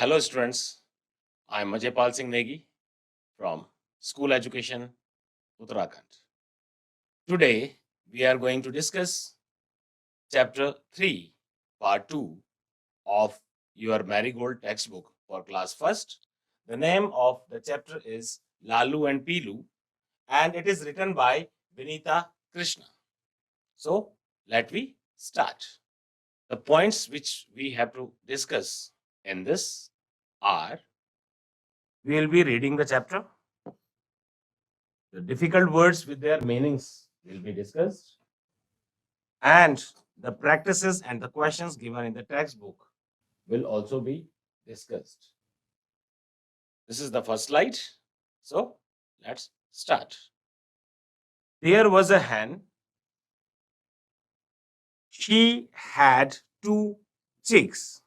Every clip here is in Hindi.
Hello students, I am Ajaypal Singh Negi from School Education, Uttarakhand. Today we are going to discuss chapter 3, part 2 of your Marigold textbook for class 1st. The name of the chapter is Lalu and Pilu and it is written by Vinita Krishna. So let we start. The points which we have to discuss in this are, we will be reading the chapter. The difficult words with their meanings will be discussed, and the practices and the questions given in the textbook will also be discussed. This is the first slide. So let's start. There was a hen. She had two chicks,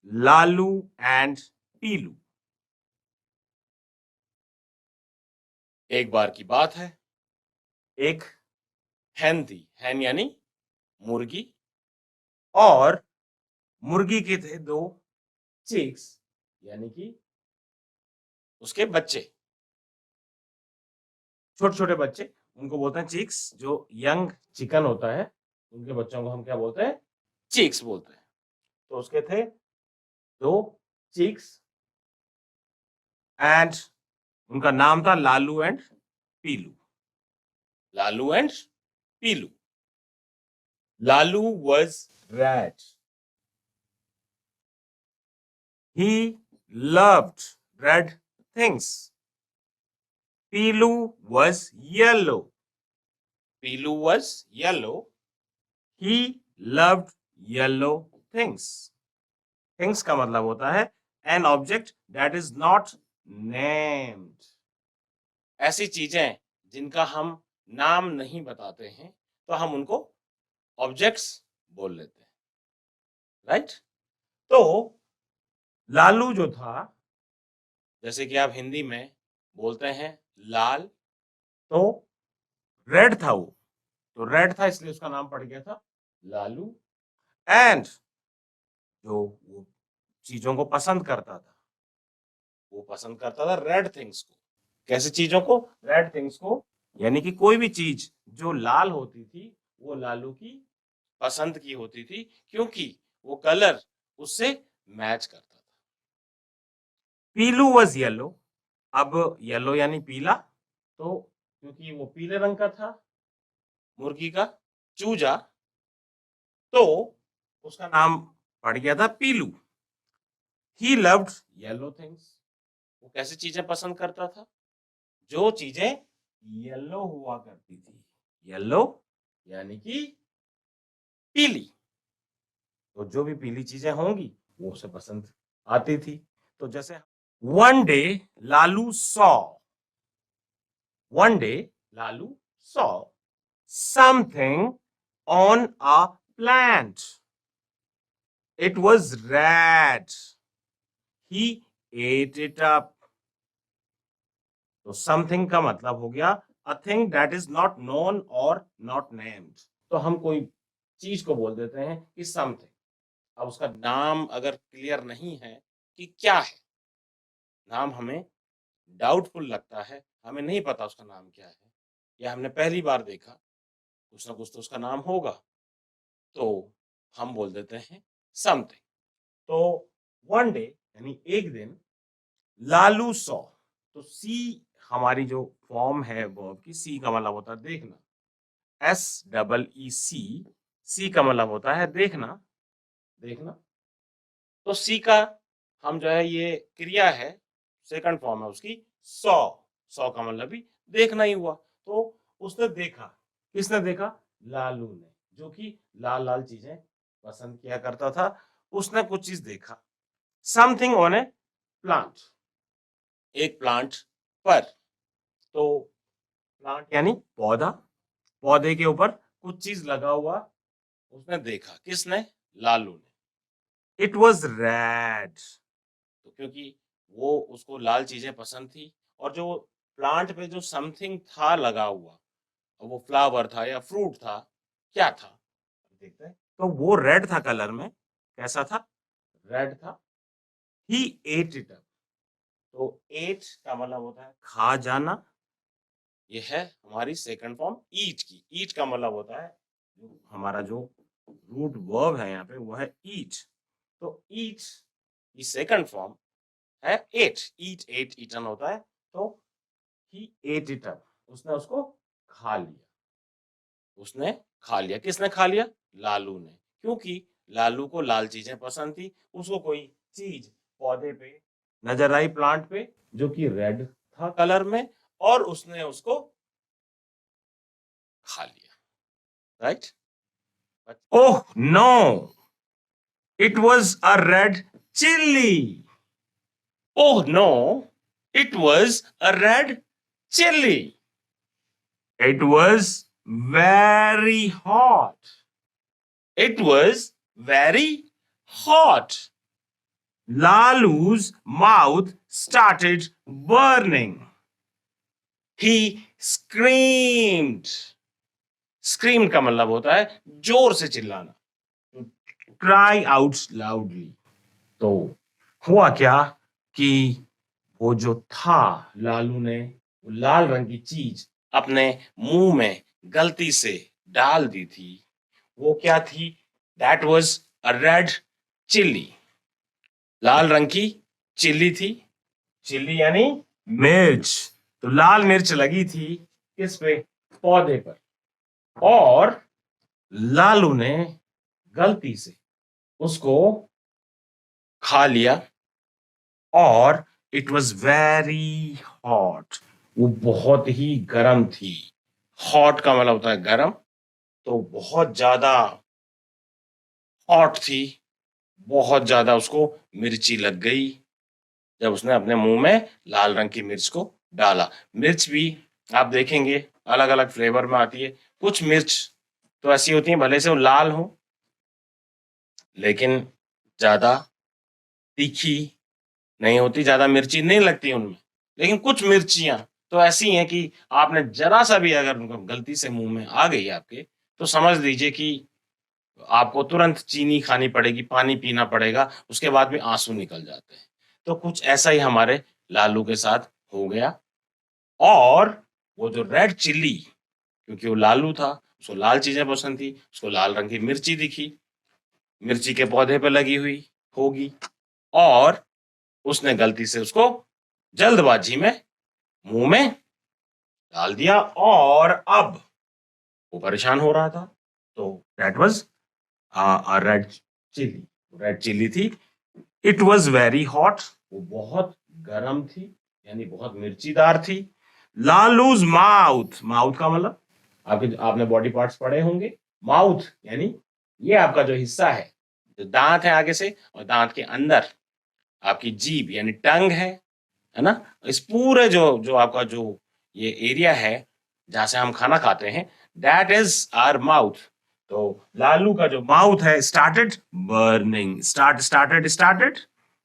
Lalu and Pilu. एक बार की बात है, एक hen थी, hen यानी मुर्गी, और मुर्गी के थे दो चिक्स यानी कि उसके बच्चे, छोटे छोटे बच्चे, उनको बोलते हैं चिक्स। जो यंग चिकन होता है उनके बच्चों को हम क्या बोलते हैं? चिक्स बोलते हैं। तो उसके थे दो चिक्स एंड उनका नाम था Lalu and Piloo. Lalu and Piloo. Lalu was red. He loved red things. Pilu was yellow. Pilu was yellow. He loved yellow things. Things का मतलब होता है an object that is not named. ऐसी चीजें जिनका हम नाम नहीं बताते हैं तो हम उनको ऑब्जेक्ट्स बोल लेते हैं, राइट? तो लालू जो था, जैसे कि आप हिंदी में बोलते हैं लाल, तो रेड था वो, तो रेड था इसलिए उसका नाम पड़ गया था लालू। एंड जो वो चीजों को पसंद करता था, वो पसंद करता था रेड थिंग्स को। कैसे चीजों को? रेड थिंग्स को, यानी कि कोई भी चीज जो लाल होती थी वो लालू की पसंद की होती थी, क्योंकि वो कलर उससे मैच करता था। पीलू वाज येलो। अब येलो यानी पीला, तो क्योंकि वो पीले रंग का था मुर्गी का चूजा, तो उसका नाम पड़ गया था Pilu. He loved yellow things. वो कैसी चीजें पसंद करता था? जो चीजें येलो हुआ करती थी। येलो यानी कि पीली, तो जो भी पीली चीजें होंगी वो उसे पसंद आती थी। तो जैसे one day Lalu saw something on a plant. It was red. He at it up. तो समथिंग का मतलब हो गया a thing that is not known और नॉट नेम्ड। तो हम कोई चीज को बोल देते हैं कि समथिंग। अब उसका नाम अगर क्लियर नहीं है कि क्या है, नाम हमें डाउटफुल लगता है, हमें नहीं पता उसका नाम क्या है, या हमने पहली बार देखा, कुछ ना कुछ तो उसका नाम होगा, तो हम बोल देते हैं समथिंग। तो वन डे यानी एक दिन, लालू सॉ, तो सी हमारी जो फॉर्म है वर्ब की, सी का मतलब होता है देखना, SEEC, सी का मतलब होता है देखना, देखना। तो सी का हम जो है ये क्रिया है, सेकंड फॉर्म है उसकी सॉ। सॉ का मतलब भी देखना ही हुआ। तो उसने देखा, किसने देखा? लालू ने, जो कि लाल लाल चीजें पसंद किया करता था। उसने कुछ चीज देखा, समथिंग ऑन ए प्लांट, एक प्लांट पर। तो प्लांट यानी पौधा, पौधे के ऊपर कुछ चीज लगा हुआ उसने देखा। किसने? लालू ने। It was red. तो क्योंकि वो उसको लाल चीजें पसंद थी, और जो प्लांट पे जो समथिंग था लगा हुआ, वो फ्लावर था या फ्रूट था, क्या था देखते हैं। तो वो रेड था कलर में। कैसा था? रेड था। ही एट इट अप। तो एट का मतलब होता है खा जाना। ये है हमारी सेकंड फॉर्म ईट की। ईट का मतलब होता है हमारा जो रूट वर्ब है यहाँ पे वो है ईट। तो ईट की सेकंड फॉर्म है एट। ईट एट ईटन होता है। तो ही एट इट अप, उसने उसको खा लिया। उसने खा लिया। किसने खा लिया? लालू ने। क्योंकि लालू को लाल चीजें पसंद थी। उसको कोई चीज पौधे पे नजर आई, प्लांट पे, जो कि रेड था कलर में, और उसने उसको खा लिया। Right? Oh no, it was a red chilli. Oh no, it was a red chilli. It was very hot. It was very hot. Lalu's mouth started burning. He screamed. Scream का मतलब होता है जोर से चिल्लाना। Cry out loudly. तो हुआ क्या कि वो जो था, लालू ने वो लाल रंग की चीज अपने मुंह में गलती से डाल दी थी। वो क्या थी? That was a red chilli. लाल रंग की चिल्ली थी। चिल्ली यानी मिर्च। तो लाल मिर्च लगी थी किस पे? पौधे पर। और लालू ने गलती से उसको खा लिया। और इट वॉज वेरी हॉट। वो बहुत ही गर्म थी। हॉट का मतलब होता है गर्म। तो बहुत ज्यादा हॉट थी। बहुत ज्यादा उसको मिर्ची लग गई जब उसने अपने मुंह में लाल रंग की मिर्च को डाला। मिर्च भी आप देखेंगे अलग अलग फ्लेवर में आती है। कुछ मिर्च तो ऐसी होती है भले से वो लाल हो, लेकिन ज्यादा तीखी नहीं होती, ज्यादा मिर्ची नहीं लगती उनमें। लेकिन कुछ मिर्चियां तो ऐसी हैं कि आपने जरा सा भी अगर उनको गलती से मुंह में आ गई आपके, तो समझ लीजिए कि आपको तुरंत चीनी खानी पड़ेगी, पानी पीना पड़ेगा, उसके बाद में आंसू निकल जाते हैं। तो कुछ ऐसा ही हमारे लालू के साथ हो गया। और वो जो रेड चिल्ली, क्योंकि वो लालू था, उसको लाल चीजें पसंद थी, उसको लाल रंग की मिर्ची दिखी, मिर्ची के पौधे पे लगी हुई होगी, और उसने गलती से उसको जल्दबाजी में मुंह में डाल दिया, और अब वो परेशान हो रहा था। तो that was red chilli. Red chilli थी। It was very hot. वो बहुत गर्म थी, यानी बहुत मिर्चीदार थी। लालूज माउथ। माउथ का मतलब आपने बॉडी पार्ट्स पढ़े होंगे। माउथ यानी ये आपका जो हिस्सा है, जो दांत है आगे से, और दांत के अंदर आपकी जीभ यानी टंग है ना। इस पूरे जो जो आपका जो ये एरिया है जहां से हम खाना खाते हैं, दैट इज आवर माउथ। तो लालू का जो माउथ है स्टार्टेड बर्निंग। स्टार्टेड।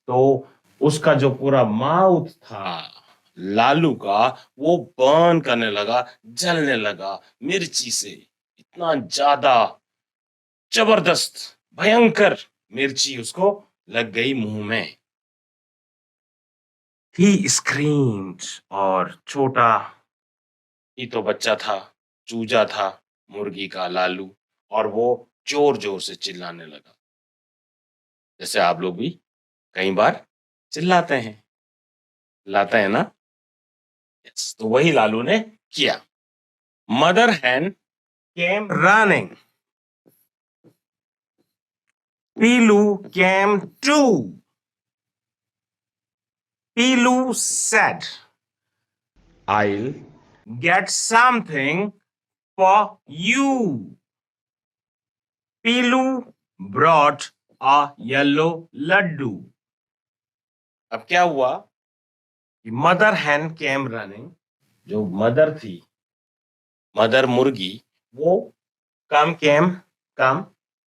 तो उसका जो पूरा माउथ था लालू का, वो बर्न करने लगा, जलने लगा मिर्ची से। इतना ज्यादा जबरदस्त भयंकर मिर्ची उसको लग गई मुंह में। ही स्क्रीम्ड। और छोटा ही तो बच्चा था, चूजा था मुर्गी का लालू, और वो जोर जोर से चिल्लाने लगा, जैसे आप लोग भी कई बार चिल्लाते हैं। चिल्लाते हैं ना? यस, तो वही लालू ने किया। Mother hen came running. Pilu came too. Pilu said, I'll get something for you. Pilu brought a yellow laddu. अब क्या हुआ कि मदर hen came running, जो मदर थी, मदर मुर्गी, वो कम,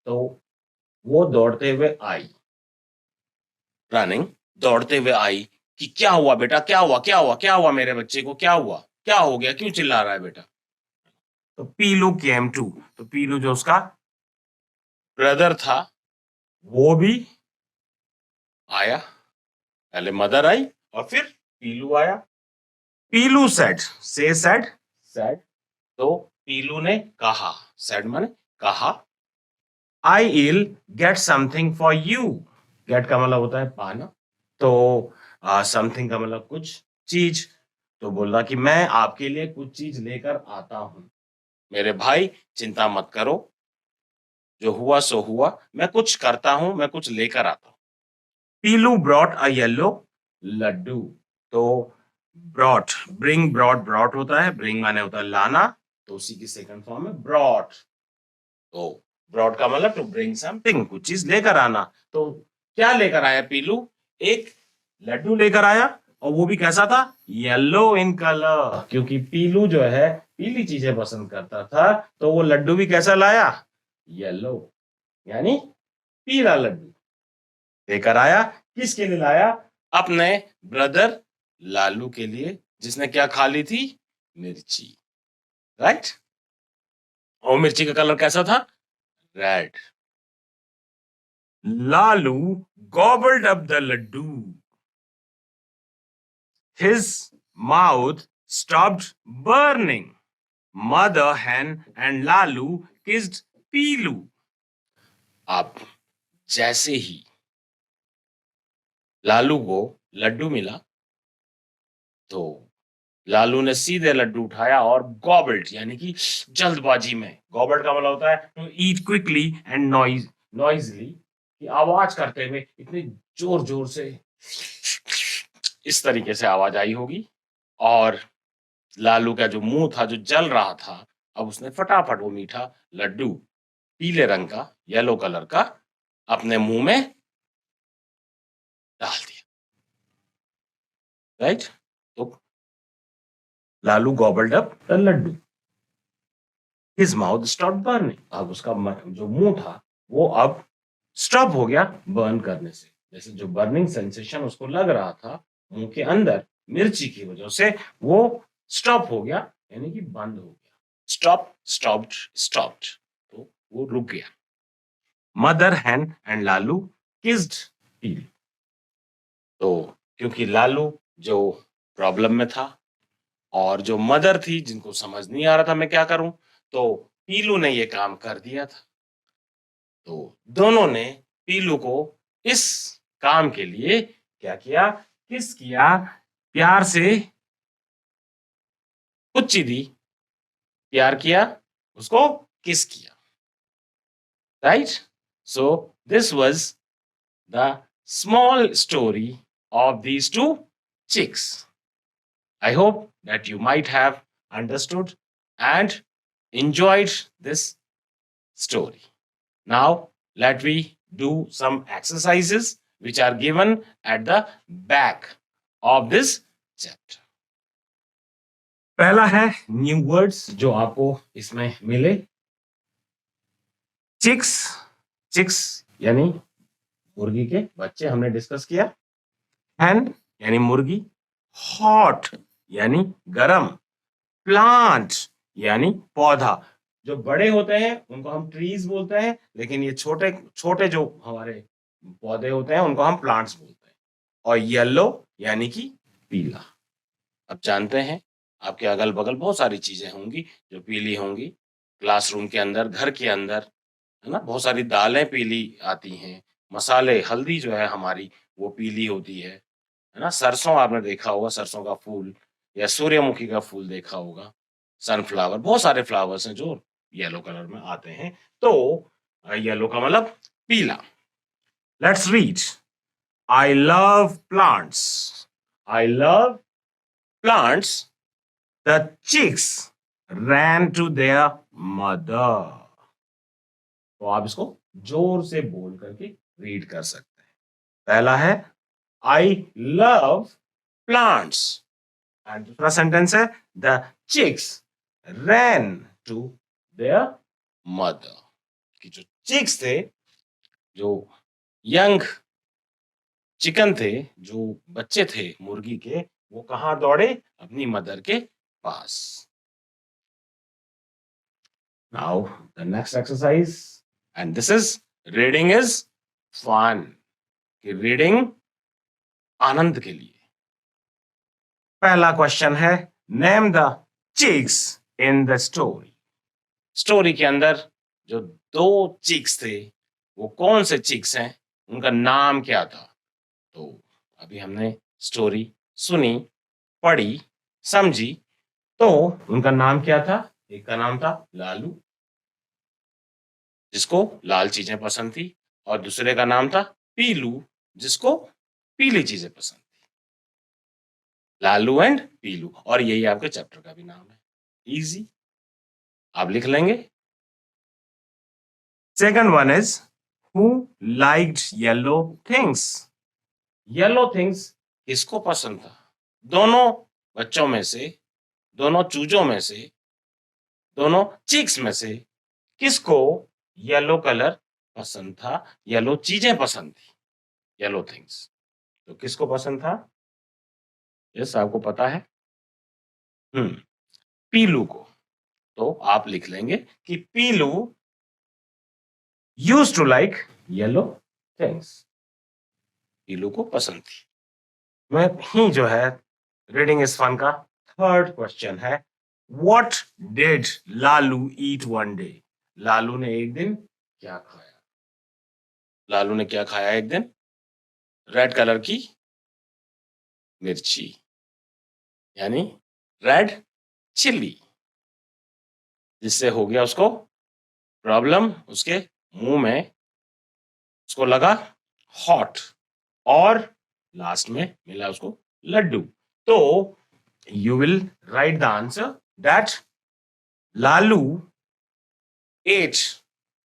तो वो दौड़ते हुए आई। रनिंग, दौड़ते हुए आई कि क्या हुआ बेटा, क्या हुआ, क्या हुआ, क्या हुआ मेरे बच्चे को, क्या हुआ, क्या हो गया, क्यों चिल्ला रहा है बेटा? तो पीलू केम टू। तो पीलू जो उसका ब्रदर था वो भी आया। पहले मदर आई और फिर पीलू आया। पीलू सेड, से सेड, सेड, तो पीलू ने कहा, सेड माने कहा, I will get something for you. Get का मतलब होता है पाना, तो समथिंग का मतलब कुछ चीज। तो बोला कि मैं आपके लिए कुछ चीज लेकर आता हूं। मेरे भाई चिंता मत करो, जो हुआ सो हुआ, मैं कुछ करता हूं, मैं कुछ लेकर आता हूं। पीलू ब्रॉट अ येलो लड्डू। तो ब्रॉट, ब्रिंग, ब्रॉट, ब्रॉट होता है, ब्रिंग माने होता है लाना, तो उसी की सेकंड फॉर्म है ब्रॉट। तो ब्रॉट का मतलब टू ब्रिंग समथिंग, कुछ चीज लेकर आना। तो क्या लेकर आया पीलू? एक लड्डू लेकर आया, और वो भी कैसा था? येलो इन कलर, क्योंकि पीलू जो है पीली चीजें पसंद करता था, तो वो लड्डू भी कैसा लाया? येलो, यानी पीला लड्डू लेकर आया। किसके लिए लाया? अपने ब्रदर लालू के लिए, जिसने क्या खा ली थी? मिर्ची, राइट। और मिर्ची का कलर कैसा था? Red. Lalu gobbled up the laddu. His mouth stopped burning. Mother hen and Lalu kissed Pilu. अब जैसे ही लालू को लड्डू मिला, तो लालू ने सीधे लड्डू उठाया और गॉबल्ड, यानी कि जल्दबाजी में, गॉबल्ड का मतलब होता है to eat quickly and noisily, कि आवाज करते हुए, इतनी जोर जोर से, इस तरीके से आवाज आई होगी। और लालू का जो मुंह था, जो जल रहा था, अब उसने फटाफट वो मीठा लड्डू, पीले रंग का, येलो कलर का, अपने मुंह में डाल दिया, राइट। तो Lalu gobbled up the laddoo. His mouth stop burning. अब उसका जो मुंह था वो अब स्टॉप हो गया बर्न करने से। जैसे जो बर्निंग सेंसेशन उसको लग रहा था मुंह के अंदर मिर्ची की वजह से, वो स्टॉप हो गया, यानी कि बंद हो गया। स्टॉप, स्टॉप्ड, स्टॉप्ड, तो वो रुक गया। Mother hen and Lalu kissed Pilu. तो क्योंकि लालू जो प्रॉब्लम में था, और जो मदर थी जिनको समझ नहीं आ रहा था मैं क्या करूं, तो पीलू ने ये काम कर दिया था। तो दोनों ने पीलू को इस काम के लिए क्या किया? किस किया, प्यार से उच्ची दी, प्यार किया, उसको किस किया, right. So this was the small story of these two chicks. I hope that you might have understood and enjoyed this story. Now, let we do some exercises which are given at the back of this chapter. पहला है न्यू वर्ड्स जो आपको इसमें मिले। चिक्स, चिक्स यानी मुर्गी के बच्चे, हमने डिस्कस किया। हैन यानी मुर्गी। हॉट यानी गरम। प्लांट यानी पौधा। जो बड़े होते हैं उनको हम ट्रीज बोलते हैं, लेकिन ये छोटे छोटे जो हमारे पौधे होते हैं उनको हम प्लांट्स बोलते हैं। और येलो यानी कि पीला। अब जानते हैं आपके अगल बगल बहुत सारी चीजें होंगी जो पीली होंगी। क्लासरूम के अंदर, घर के अंदर, है ना, बहुत सारी दालें पीली आती हैं। मसाले, हल्दी जो है हमारी वो पीली होती है ना। सरसों आपने देखा होगा, सरसों का फूल, या सूर्यमुखी का फूल देखा होगा, सनफ्लावर, बहुत सारे फ्लावर्स हैं जो येलो कलर में आते हैं। तो येलो का मतलब पीला। Let's read. I love plants. I love plants. The chicks ran to their mother. तो आप इसको जोर से बोल करके रीड कर सकते हैं। पहला है आई लव प्लांट्स, एंड दूसरा सेंटेंस है the chicks ran to their mother। कि जो चिक्स थे, जो यंग चिकन थे, जो बच्चे थे मुर्गी के, वो कहां दौड़े? अपनी मदर के पास। Now the next exercise, and this is reading is fun. कि रीडिंग आनंद के लिए। पहला क्वेश्चन है, name the chicks in the story. Story के अंदर जो दो चिक्स थे, वो कौन से चिक्स हैं, उनका नाम क्या था? तो अभी हमने स्टोरी सुनी, पढ़ी, समझी, तो उनका नाम क्या था? एक का नाम था लालू, जिसको लाल चीजें पसंद थी, और दूसरे का नाम था पीलू, जिसको पीली चीजें पसंद थी। लालू एंड पीलू, और यही आपके चैप्टर का भी नाम है। इजी, आप लिख लेंगे। Second one is, who liked yellow things. Yellow things किसको पसंद था? दोनों बच्चों में से, दोनों चूजों में से, दोनों चिक्स में से किसको येलो कलर पसंद था? येलो चीजें पसंद थी, येलो थिंग्स। तो किसको पसंद था? यस, आपको पता है। पीलू को। तो आप लिख लेंगे कि Pilu used to like yellow things. Pilu को पसंद थी। मैं ही जो है रीडिंग इज फन का थर्ड क्वेश्चन है, what did Lalu eat one day. Lalu ने एक दिन क्या खाया? लालू ने क्या खाया एक दिन? रेड कलर की मिर्ची, यानी रेड चिल्ली, जिससे हो गया उसको प्रॉब्लम, उसके मुंह में उसको लगा हॉट, और लास्ट में मिला उसको लड्डू। तो you will write the answer that Lalu ate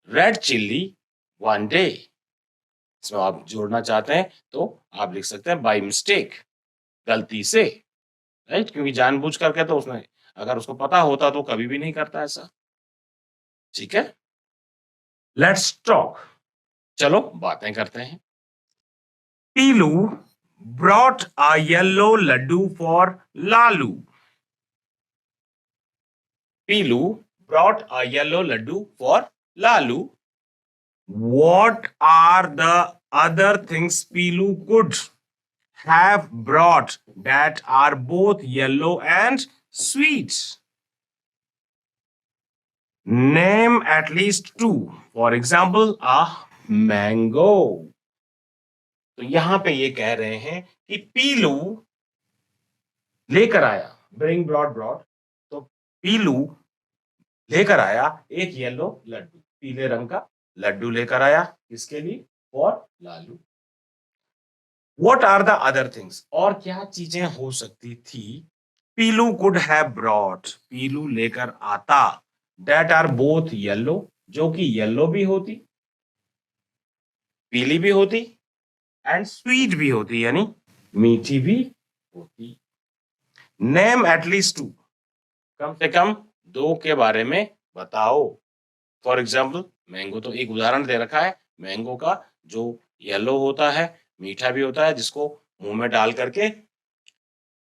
red chilli one day. इसमें आप जोड़ना चाहते हैं तो आप लिख सकते हैं बाय मिस्टेक, गलती से, राइट? क्योंकि जानबूझ करके तो उसने, अगर उसको पता होता तो कभी भी नहीं करता ऐसा। ठीक है, लेट्स टॉक। चलो बातें करते हैं। पीलू brought a yellow laddu for Lalu. Pilu brought a yellow laddu for Lalu. What are the other things Pilu could have brought that are both yellow and sweet? Name at least two. For example, a mango. तो यहां पे ये कह रहे हैं कि पीलू लेकर आया, ब्रिंग ब्रॉड ब्रॉड, तो पीलू लेकर आया एक येलो लड्डू, पीले रंग का लड्डू लेकर आया। किसके लिए? For Lalu. What are the other things, और क्या चीजें हो सकती थी Pilu could have brought, Pilu लेकर आता, दैट आर बोथ येलो, जो कि येलो भी होती, पीली भी होती, एंड स्वीट भी होती, यानी मीठी भी होती। नेम एटलीस्ट टू, कम से कम दो के बारे में बताओ। फॉर एग्जाम्पल, मैंगो तो एक उदाहरण दे रखा है, मैंगो का जो येलो होता है, मीठा भी होता है, जिसको मुंह में डाल करके,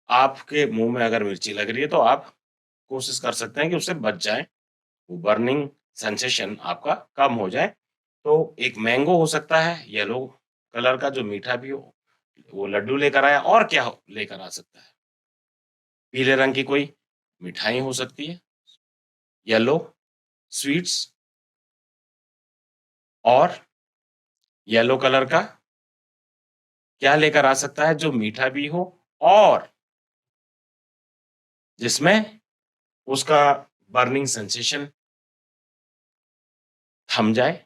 आपके मुंह में अगर मिर्ची लग रही है तो आप कोशिश कर सकते हैं कि उससे बच जाए, वो बर्निंग सेंसेशन आपका कम हो जाए। तो एक मैंगो हो सकता है येलो कलर का, जो मीठा भी हो, वो लड्डू लेकर आया। और क्या लेकर आ सकता है? पीले रंग की कोई मिठाई हो सकती है, येलो स्वीट्स, और येलो कलर का क्या लेकर आ सकता है जो मीठा भी हो और जिसमें उसका बर्निंग सेंसेशन थम जाए?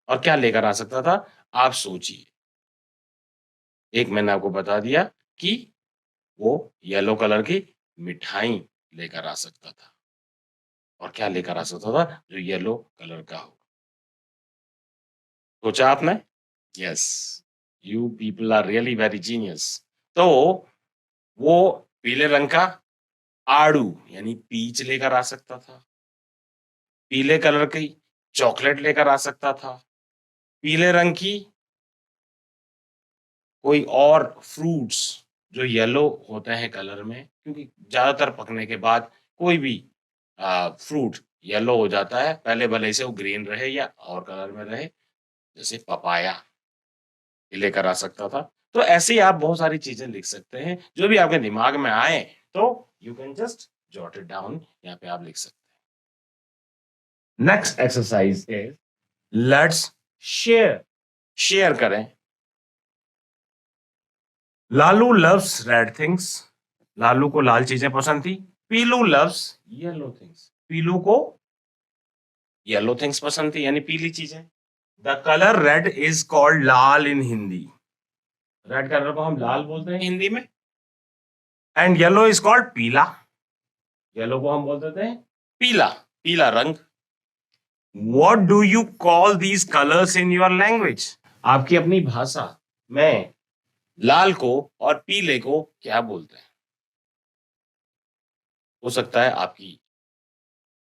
और क्या लेकर आ सकता था? आप सोचिए। एक मैंने आपको बता दिया कि वो येलो कलर की मिठाई लेकर आ सकता था, और क्या लेकर आ सकता था जो येलो कलर का हो? सोचा आपने? Yes, you people are really very genius. तो वो पीले रंग का आड़ू, यानी पीच लेकर आ सकता था, पीले कलर की चॉकलेट लेकर आ सकता था, पीले रंग की कोई और फ्रूट्स जो येलो होते हैं कलर में, क्योंकि ज्यादातर पकने के बाद कोई भी फ्रूट येलो हो जाता है, पहले भले से वो ग्रीन रहे या और कलर में रहे, जैसे पपाया, ये लेकर आ सकता था। तो ऐसे ही आप बहुत सारी चीजें लिख सकते हैं, जो भी आपके दिमाग में आए तो you can just jot it down, यहाँ पे आप लिख सकते हैं। Next exercise is let's share. Share करें। Lalu loves red things. Lalu को लाल चीजें पसंद थी। Pilu loves yellow things. Pilu को येलो थिंग्स पसंद थी, यानी पीली चीजें। The colour red is called lal in Hindi. Red colour को हम लाल बोलते हैं हिंदी में। And yellow is called peela. Yellow को हम बोल देते हैं पीला, पीला रंग। What do you call these colors in your language? आपकी अपनी भाषा में लाल को और पीले को क्या बोलते हैं? हो सकता है आपकी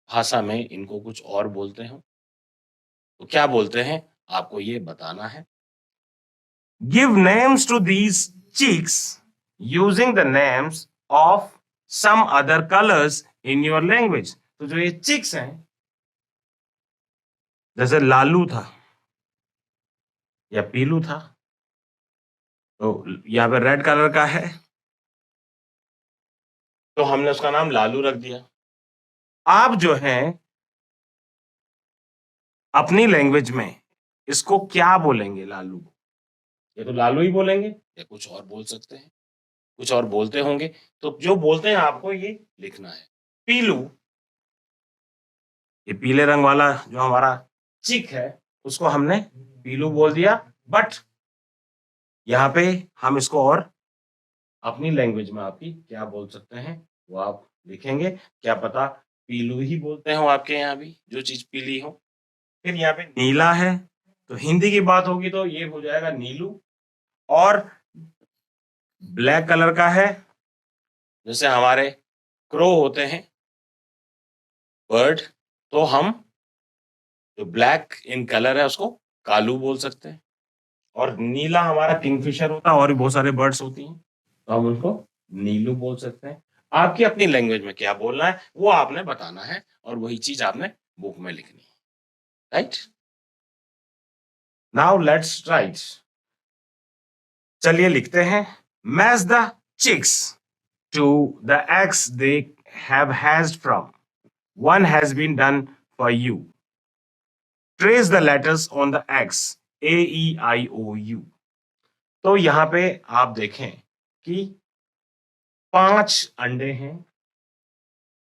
भाषा में इनको कुछ और बोलते हो, तो क्या बोलते हैं आपको ये बताना है। Give names to these cheeks using the names of some other colors in your language. तो जो ये चिक्स हैं, जैसे लालू था या पीलू था, तो यहाँ पे रेड कलर का है, तो हमने उसका नाम लालू रख दिया। आप जो हैं अपनी लैंग्वेज में इसको क्या बोलेंगे? लालू को ये तो लालू ही बोलेंगे या कुछ और बोल सकते हैं, कुछ और बोलते होंगे, तो जो बोलते हैं आपको ये लिखना है। पीलू, ये पीले रंग वाला जो हमारा चिक है उसको हमने पीलू बोल दिया, बट यहाँ पे हम इसको और अपनी लैंग्वेज में आपकी क्या बोल सकते हैं वो आप लिखेंगे। क्या पता पीलू ही बोलते हो आपके यहाँ भी, जो चीज पीली हो। फिर यहाँ पे नीला है, तो हिंदी की बात होगी तो ये हो जाएगा नीलू। और ब्लैक कलर का है, जैसे हमारे क्रो होते हैं बर्ड, तो हम जो ब्लैक इन कलर है उसको कालू बोल सकते हैं। और नीला हमारा किंगफिशर होता है, और भी बहुत सारे बर्ड्स होती हैं, तो हम उनको नीलू बोल सकते हैं। आपकी अपनी लैंग्वेज में क्या बोलना है वो आपने बताना है, और वही चीज आपने बुक में लिखनी है, राइट। Now let's write. चलिए लिखते हैं। Match the chicks to the eggs they have hatched from. One has been done for you. Trace the letters on the eggs. A, E, I, O, U. तो यहां पे आप देखें कि 5 अंडे हैं।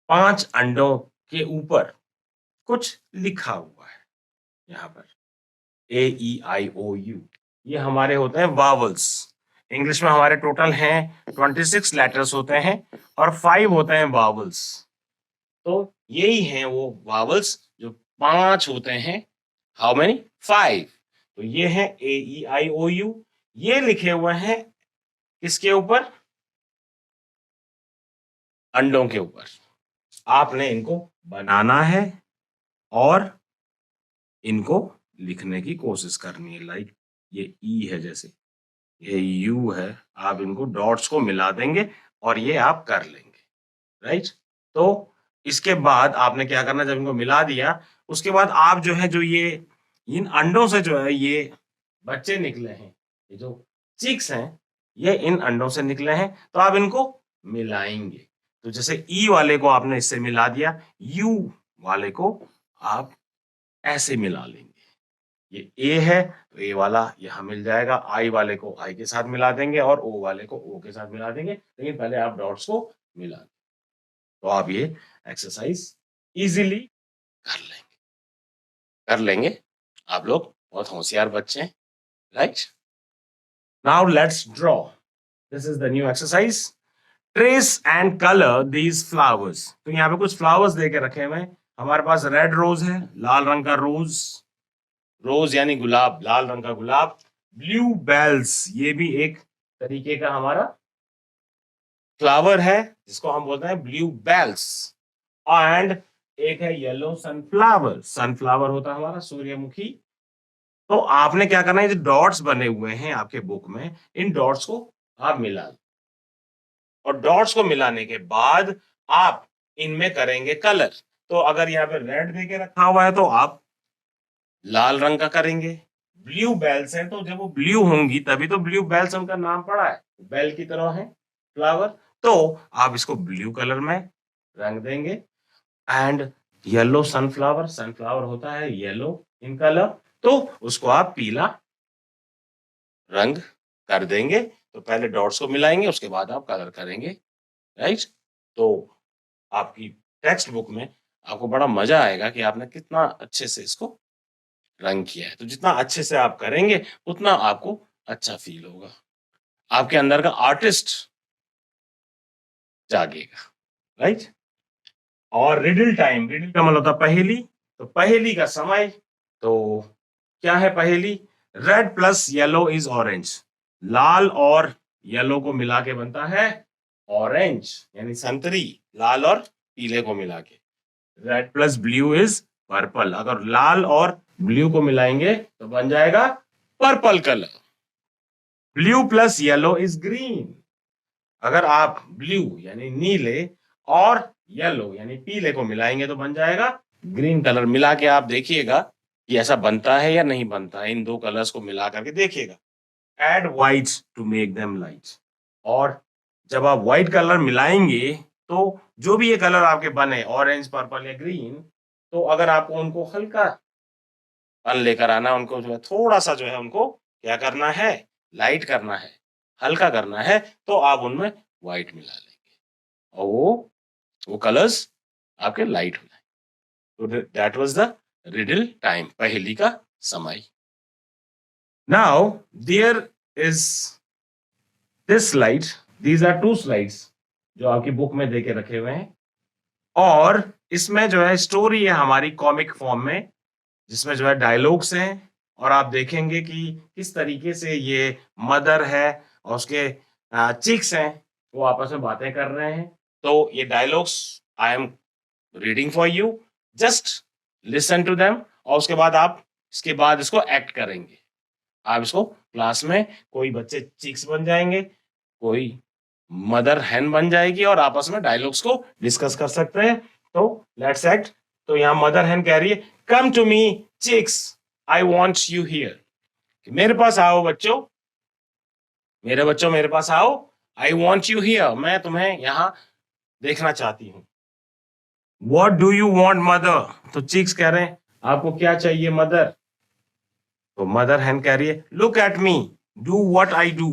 5 अंडों के ऊपर कुछ लिखा हुआ है। यहां पर AEIOU, ये हमारे होते हैं वावल्स। इंग्लिश में हमारे टोटल हैं 26 लेटर्स होते हैं और 5 होते हैं वावल्स। तो यही हैं वो वावल्स जो 5 होते हैं। How many? 5। तो ये है AEIOU। ये लिखे हुए हैं किसके ऊपर? अंडों के ऊपर। आपने इनको बनाना है और इनको लिखने की कोशिश करनी है। लाइक ये ई है, जैसे ये यू है, आप इनको डॉट्स को मिला देंगे और ये आप कर लेंगे, राइट। तो इसके बाद आपने क्या करना, जब इनको मिला दिया उसके बाद आप जो है, जो ये इन अंडों से जो है ये बच्चे निकले हैं, ये जो चिक्स हैं ये इन अंडों से निकले हैं, तो आप इनको मिलाएंगे। तो जैसे ई वाले को आपने इससे मिला दिया, यू वाले को आप ऐसे मिला लेंगे। ये ए है तो ए वाला यहां मिल जाएगा, आई वाले को आई के साथ मिला देंगे और ओ वाले को ओ के साथ मिला देंगे, लेकिन पहले आप डॉट्स को मिला दें। तो आप ये एक्सरसाइज इजीली कर लेंगे। आप लोग बहुत होशियार बच्चे हैं, right. Now let's draw. This is the new exercise. Trace and colour these flowers. तो यहाँ पे कुछ फ्लावर्स देके रखे हुए हैं। हमारे पास रेड रोज है, लाल रंग का रोज, रोज यानी गुलाब, लाल रंग का गुलाब। ब्लू बेल्स, ये भी एक तरीके का हमारा फ्लावर है जिसको हम बोलते हैं ब्लू बेल्स। एंड एक है येलो सनफ्लावर। सनफ्लावर होता है हमारा सूर्यमुखी। तो आपने क्या करना है, जो डॉट्स बने हुए हैं आपके बुक में, इन डॉट्स को आप मिला दें। और डॉट्स को मिलाने के बाद आप इनमें करेंगे कलर। तो अगर यहाँ पे रेड देके रखा हुआ है तो आप लाल रंग का करेंगे, ब्लू बेल्स हैं, तो जब वो ब्लू होंगी तभी तो ब्लू बेल्स उनका नाम पड़ा है, बेल की तरह है फ्लावर। तो आप इसको ब्लू कलर में रंग देंगे। एंड येलो सनफ्लावर, सनफ्लावर होता है येलो इन कलर, तो उसको आप पीला रंग कर देंगे। तो पहले डॉट्स को मिलाएंगे, उसके बाद आप कलर करेंगे, राइट। तो आपकी टेक्स्ट बुक में आपको बड़ा मजा आएगा कि आपने कितना अच्छे से इसको रंग किया है। तो जितना अच्छे से आप करेंगे उतना आपको अच्छा फील होगा, आपके अंदर का आर्टिस्ट जागेगा, राइट। और रिडल टाइम, रिडल का मतलब होता है पहेली। तो पहेली का समय, तो क्या है पहेली? Red plus yellow is orange. लाल और येलो को मिला के बनता है ऑरेंज, यानी संतरी। लाल और पीले को मिला के। Red plus blue is purple. अगर लाल और ब्लू को मिलाएंगे तो बन जाएगा purple colour. Blue plus yellow is green. अगर आप ब्लू यानी नीले और येलो यानी पीले को मिलाएंगे तो बन जाएगा ग्रीन कलर। मिला के आप देखिएगा कि ऐसा बनता है या नहीं बनता है, इन दो कलर्स को मिला करके देखिएगा। Add white to make them light. और जब आप व्हाइट कलर मिलाएंगे तो जो भी ये कलर आपके बने, ऑरेंज, पर्पल या ग्रीन, तो अगर आपको उनको हल्का पन लेकर आना, उनको जो है थोड़ा सा जो है उनको क्या करना है, लाइट करना है, हल्का करना है, तो आप उनमें व्हाइट मिला लेंगे और वो कलर्स आपके लाइट हो जाएंगे। तो that was the riddle time, पहेली का समय। Now there is this slide, these are two slides जो आपकी बुक में देके रखे हुए हैं। और इसमें जो है स्टोरी है हमारी कॉमिक फॉर्म में, जिसमें जो है डायलॉग्स हैं। और आप देखेंगे कि किस तरीके से ये मदर है और उसके चिक्स हैं, वो आपस में बातें कर रहे हैं। तो ये dialogues I am reading for you, just listen to them. और उसके बाद आप इसके बाद इसको एक्ट करेंगे। आप इसको क्लास में, कोई बच्चे चिक्स बन जाएंगे, कोई मदर हैन बन जाएगी, और आपस में डायलॉग्स को डिस्कस कर सकते हैं। तो लेट्स एक्ट। तो यहाँ मदर हैन कह रही है, come to me chicks, I want you here. मेरे पास आओ बच्चों, मेरे बच्चों मेरे पास आओ। आई वॉन्ट यू हियर, मैं तुम्हें यहाँ देखना चाहती हूँ। What do you want mother. तो चिक्स कह रहे हैं, आपको क्या चाहिए मदर। तो मदर हैन कह रही है, look at me, do what I do,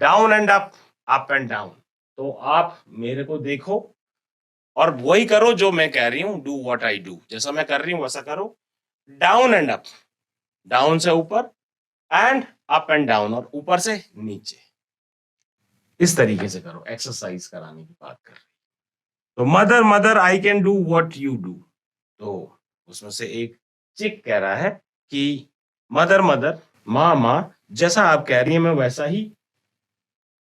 down and up and down. तो आप मेरे को देखो और वही करो जो मैं कह रही हूं, डू व्हाट आई डू, जैसा मैं कर रही हूं वैसा करो। डाउन एंड अप, डाउन से ऊपर, एंड अप एंड डाउन, और ऊपर से नीचे। इस तरीके से करो, एक्सरसाइज कराने की बात कर रही। तो mother mother I can do what you do. तो उसमें से एक चिक कह रहा है कि मदर मदर, माँ माँ, जैसा आप कह रही है मैं वैसा ही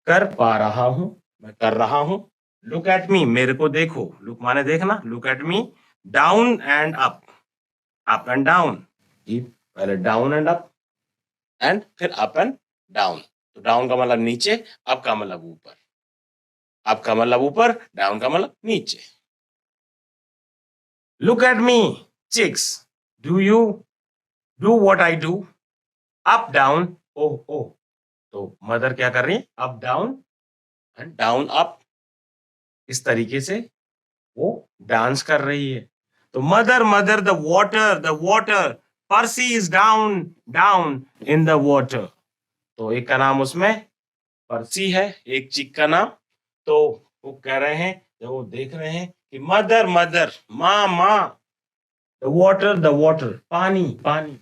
कर पा रहा हूं, मैं कर रहा हूं। लुक एट मी, मेरे को देखो, लुक माने देखना, look at me, down and up and down. पहले डाउन एंड अप, एंड फिर अप एंड डाउन। तो डाउन का मतलब नीचे, अप का मतलब ऊपर, अप का मतलब ऊपर, डाउन का मतलब नीचे। Look at me chicks, do you do what I do, up down, oh oh. तो मदर क्या कर रही है, up down and down up, इस तरीके से वो डांस कर रही है। तो mother mother the water, Percy is down down in the water. तो एक का नाम उसमें पर्सी है, एक चिक का नाम। तो वो कह रहे हैं, जब वो देख रहे हैं कि मदर मदर, माँ माँ, द वाटर, पानी पानी,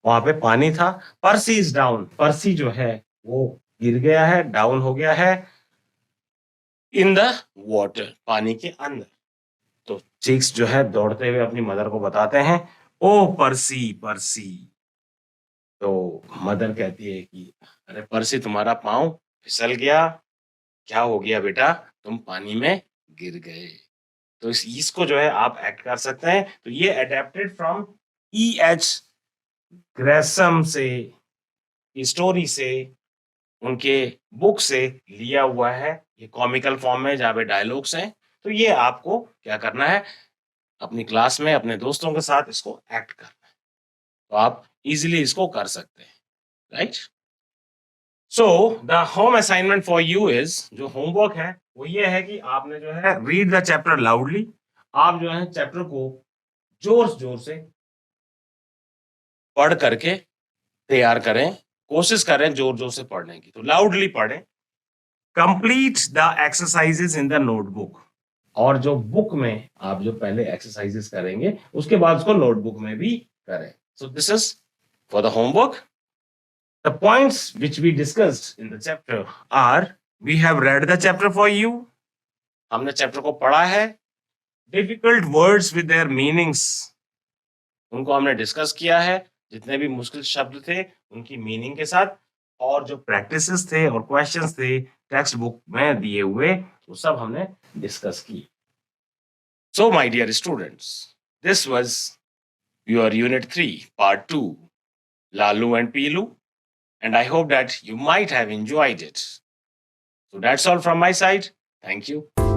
वहां पे पानी था। पर्सी इज डाउन, पर्सी जो है वो गिर गया है, डाउन हो गया है, इन द वाटर, पानी के अंदर। तो चिक्स जो है दौड़ते हुए अपनी मदर को बताते हैं, ओ पर्सी पर्सी। तो मदर कहती है कि अरे पर्सी, तुम्हारा पाँव फिसल गया, क्या हो गया बेटा, तुम पानी में गिर गए। तो इसको जो है आप एक्ट कर सकते हैं। तो ये अडेप्टेड फ्रॉम E.H. ग्रेसम से, स्टोरी से, उनके बुक से लिया हुआ है। ये कॉमिकल फॉर्म में जहाँ पे डायलॉग्स हैं। तो ये आपको क्या करना है, अपनी क्लास में अपने दोस्तों के साथ इसको एक्ट करना है। तो आप इजीली इसको कर सकते हैं, right? So the home assignment for you is, जो होमवर्क है वो ये है कि आपने जो है रीड द चैप्टर लाउडली, आप जो है चैप्टर को जोर जोर से पढ़ करके तैयार करें, कोशिश करें जोर जोर से पढ़ने की, तो लाउडली पढ़ें। Complete the exercises in the notebook, और जो बुक में आप जो पहले एक्सरसाइजेस करेंगे उसके बाद उसको नोटबुक में भी करें। So this is for the homework. The points which we discussed in the chapter are, we have read the chapter for you, हमने चैप्टर को पढ़ा है। Difficult words with their meanings, उनको हमने डिस्कस किया है, जितने भी मुश्किल शब्द थे उनकी मीनिंग के साथ, और जो प्रैक्टिसेस थे और क्वेश्चंस थे टेक्स्ट बुक में दिए हुए, वो सब हमने डिस्कस किए। So my dear students, this was your unit 3 part 2, Lalu and Pilu, and I hope that you might have enjoyed it. So that's all from my side. Thank you.